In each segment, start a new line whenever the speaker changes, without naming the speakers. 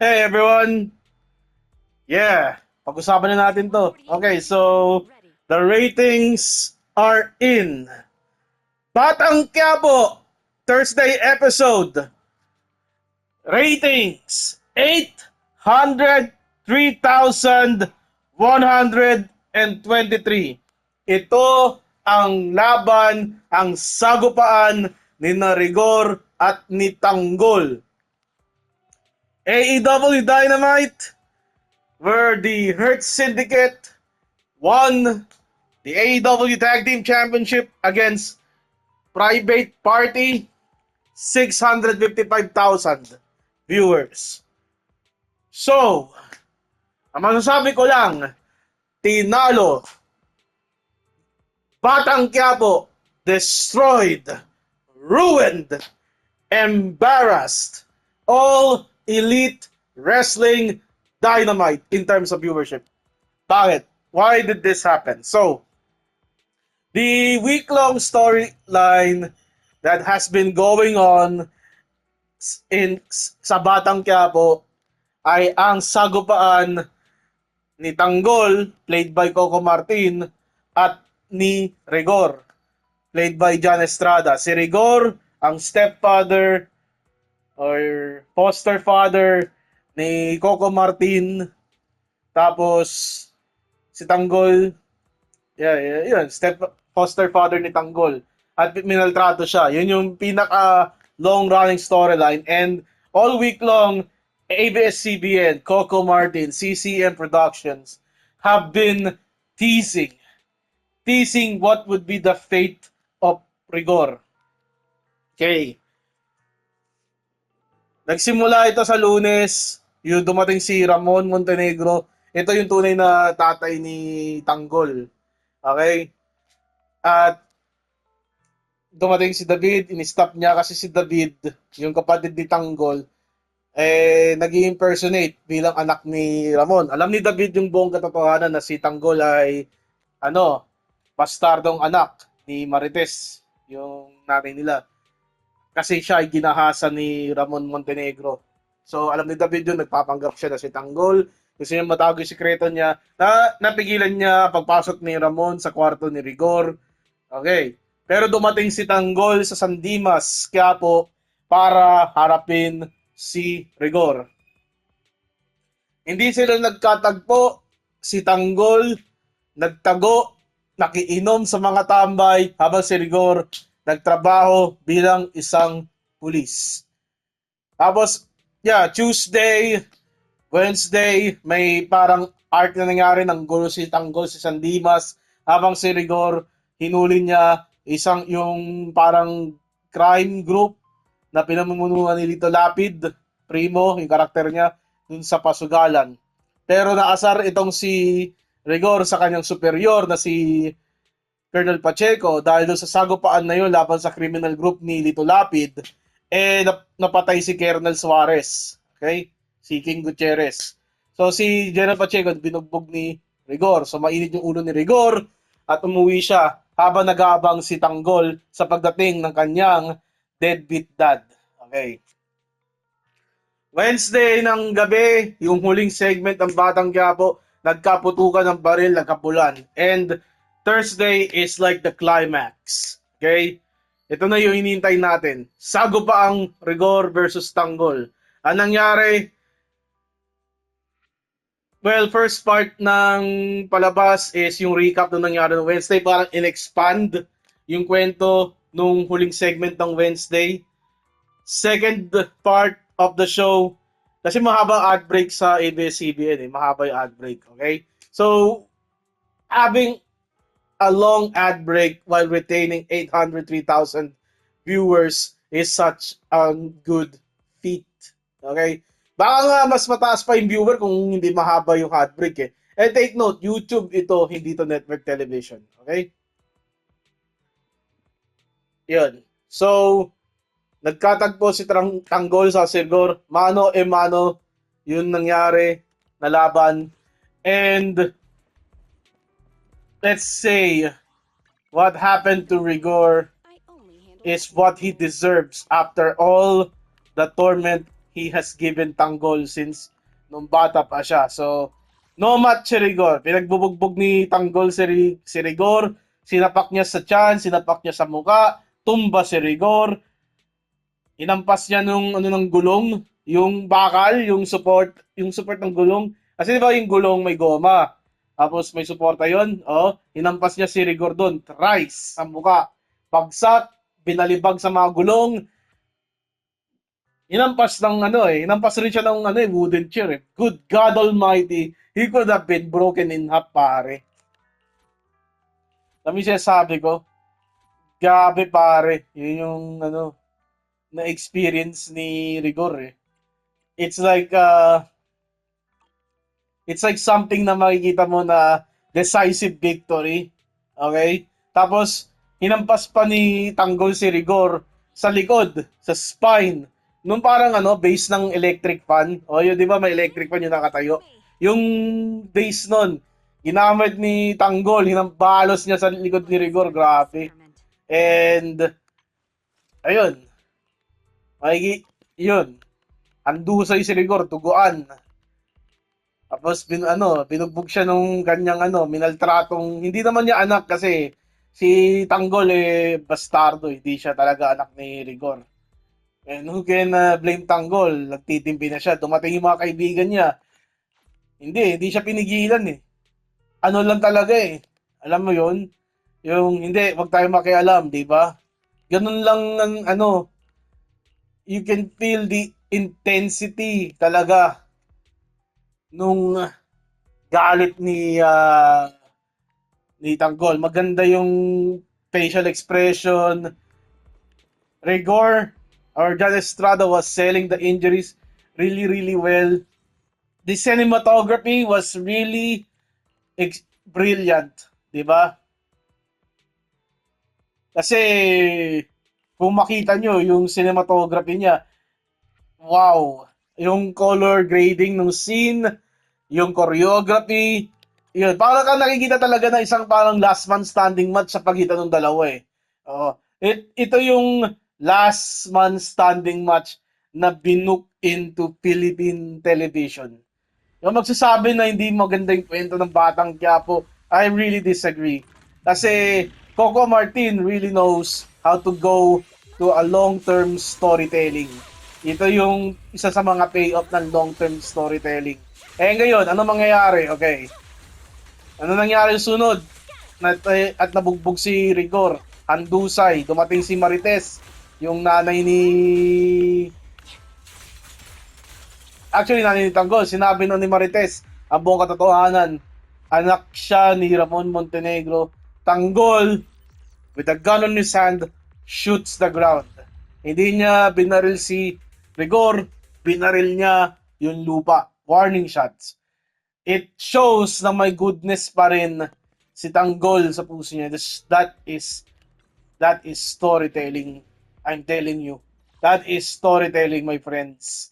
Hey everyone! Yeah, pag-usapan na natin to. Okay, so the ratings are in. Batang Quiapo, Thursday episode. Ratings 803,123. Ito ang laban, ang sagupaan ni Rigor at ni Tanggol. AEW Dynamite, where the Hurt Syndicate won the AEW Tag Team Championship against Private Party, 655,000 viewers. So, ang masasabi ko lang, tinalo, Batang Quiapo, destroyed, ruined, embarrassed, all Elite Wrestling Dynamite in terms of viewership. Bakit? Why did this happen? So, the week-long storyline that has been going on sa Batang Quiapo ay ang sagupaan ni Tanggol, played by Coco Martin, at ni Rigor, played by John Estrada. Si Rigor, ang stepfather or foster father ni Coco Martin. Tapos, si Tanggol, yun, foster father ni Tanggol. At minaltrato siya. Yun yung pinaka long-running storyline. And all week long, ABS-CBN, Coco Martin, CCM Productions have been teasing what would be the fate of Rigor. Okay. Nagsimula ito sa Lunes, yung dumating si Ramon Montenegro. Ito yung tunay na tatay ni Tanggol. Okay? At dumating si David, in-stop niya kasi si David, yung kapatid ni Tanggol, nag-impersonate bilang anak ni Ramon. Alam ni David yung buong katotohanan na si Tanggol ay, bastardong anak ni Marites, yung nanay nila. Kasi siya ay ginahasa ni Ramon Montenegro. So, alam ni David yun, nagpapanggap siya na si Tanggol. Gusto niya matago yung sikreto niya. Napigilan niya pagpasok ni Ramon sa kwarto ni Rigor. Okay. Pero dumating si Tanggol sa San Dimas, Quiapo, para harapin si Rigor. Hindi sila nagkatagpo. Si Tanggol nagtago, nakiinom sa mga tambay, habang si Rigor nagtrabaho bilang isang pulis. Tapos, Tuesday, Wednesday, may parang arc na nangyari ng gulo si Tanggol si San Dimas, habang si Rigor, hinuli niya yung parang crime group na pinamumunuan ni Lito Lapid, Primo, yung karakter niya, dun sa pasugalan. Pero naasar itong si Rigor sa kanyang superior na si Colonel Pacheco dahil doon sa sagupaan na yun laban sa criminal group ni Lito Lapid, napatay si Colonel Suarez. Okay? Si King Gutierrez. So si General Pacheco binugbog ni Rigor. So mainit yung ulo ni Rigor at umuwi siya habang nag-aabang si Tanggol sa pagdating ng kanyang deadbeat dad. Okay. Wednesday ng gabi, yung huling segment ng Batang Quiapo, nagkaputukan ng baril, nagkapulan. And Thursday is like the climax. Okay? Ito na yung hinihintay natin. Sago pa ang Rigor versus Tanggol. Ang nangyari, first part ng palabas is yung recap ng nangyari ng Wednesday. Parang in-expand yung kwento nung huling segment ng Wednesday. Second part of the show, kasi mahaba ad break sa ABS-CBN mahaba yung ad break, okay? So, having a long ad break while retaining 803,000 viewers is such a good feat, okay? Baka nga mas mataas pa yung viewer kung hindi mahaba yung ad break And take note, YouTube ito, hindi to network television, okay? Yun. So, nagkatagpo si Tanggol sa Sigor, mano e mano yun nangyari na laban. And let's say what happened to Rigor is what he deserves after all the torment he has given Tanggol since nung bata pa siya. So, no match si Rigor. Pinagbubugbog ni Tanggol si Rigor. Sinapak niya sa tiyan, sinapak niya sa muka, tumba si Rigor. Inampas niya nung ano ng gulong, yung bakal, yung support ng gulong. Kasi di ba yung gulong may goma. Tapos may suporta yon. Oh, inampas niya si Rigor doon. Thrice sa muka. Bagsak, binalibag sa mga gulong. Inampas rin siya ng wooden chair eh. Good God Almighty, he could have been broken in half, pare. Kami siya sabi ko, grabe pare, yun yung na-experience ni Rigor eh. It's like something na makikita mo na decisive victory. Okay? Tapos, hinampas pa ni Tanggol si Rigor sa likod, sa spine. Nung parang base ng electric fan. O yun, di ba may electric fan yung nakatayo? Yung base nun, ginamit ni Tanggol, hinambalos niya sa likod ni Rigor. Grabe. And, ayun. Yun. Handusay si Rigor, tuguan. Tapos binugbog siya nung kanyang minaltratong, hindi naman niya anak kasi si Tanggol bastardo, hindi siya talaga anak ni Rigor. And who can blame Tanggol? Nagtitimpi na siya, dumating yung mga kaibigan niya. Hindi siya pinigilan eh. Ano lang talaga eh. Alam mo yun? Yung hindi, wag tayo makialam, di ba? Ganun lang ang you can feel the intensity talaga nung galit ni Tanggol. Maganda yung facial expression. Rigor or John Estrada was selling the injuries really, really well. The cinematography was really brilliant, di ba? Kasi kung makita nyo yung cinematography niya, wow! Yung color grading ng scene, yung choreography, yun. Parang ka nakikita talaga na isang parang last man standing match sa pagitan ng dalawa eh. Ito yung last man standing match na binook into Philippine television. Yung magsasabi na hindi maganda yung kwento ng Batang Quiapo, I really disagree. Kasi Coco Martin really knows how to go to a long-term storytelling. Ito yung isa sa mga payoff ng long-term storytelling. Ngayon, ano mangyayari? Okay. Ano nangyari sunod? At nabugbog si Rigor. Handusay. Dumating si Marites. Yung nanay ni... Actually, nanay ni Tanggol. Sinabi nun ni Marites ang buong katotohanan. Anak siya ni Ramon Montenegro. Tanggol, with a gun on his hand, shoots the ground. Hindi niya binaril si Rigor. Binaril niya yung lupa. Warning shots. It shows na may goodness pa rin si Tanggol sa puso niya. That is storytelling. I'm telling you. That is storytelling, my friends.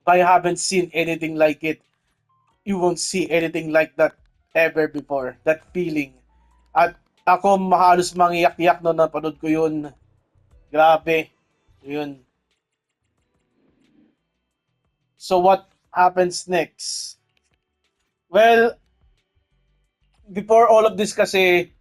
I haven't seen anything like it. You won't see anything like that ever before. That feeling. At ako halos mangiyak-yak no napanood ko yun. Grabe. Yun. So what happens next? Well, before all of this kasi,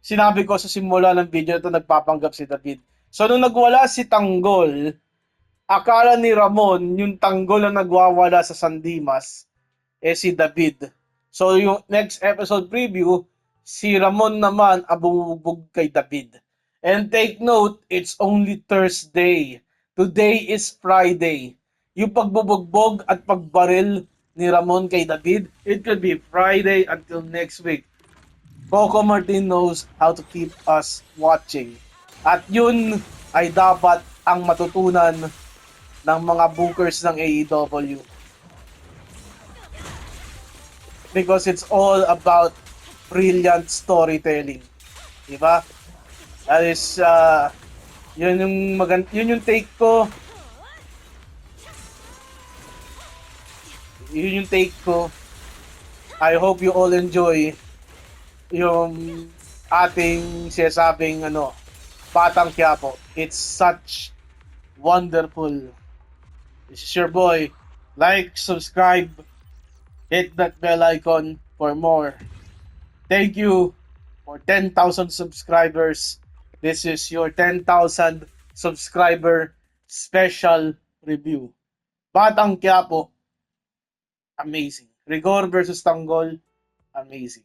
sinabi ko sa simula ng video ito, nagpapanggap si David. So nung nagwala si Tanggol, akala ni Ramon, yung Tanggol na nagwawala sa San Dimas, si David. So yung next episode preview, si Ramon naman abubog kay David. And take note, it's only Thursday. Today is Friday. Yung pagbubugbog at pagbaril ni Ramon kay David, it could be Friday until next week. Coco Martin knows how to keep us watching. At yun ay dapat ang matutunan ng mga bookers ng AEW. Because it's all about brilliant storytelling. Diba? That is, yun yung take ko. Yun yung take ko. I hope you all enjoy yung ating sinasabing Batang Quiapo. It's such wonderful This is your boy. Like, subscribe, hit that bell icon for more. Thank you for 10,000 subscribers. This is your 10,000 subscriber special review. Batang Quiapo, amazing. Rigor versus Tanggol, amazing.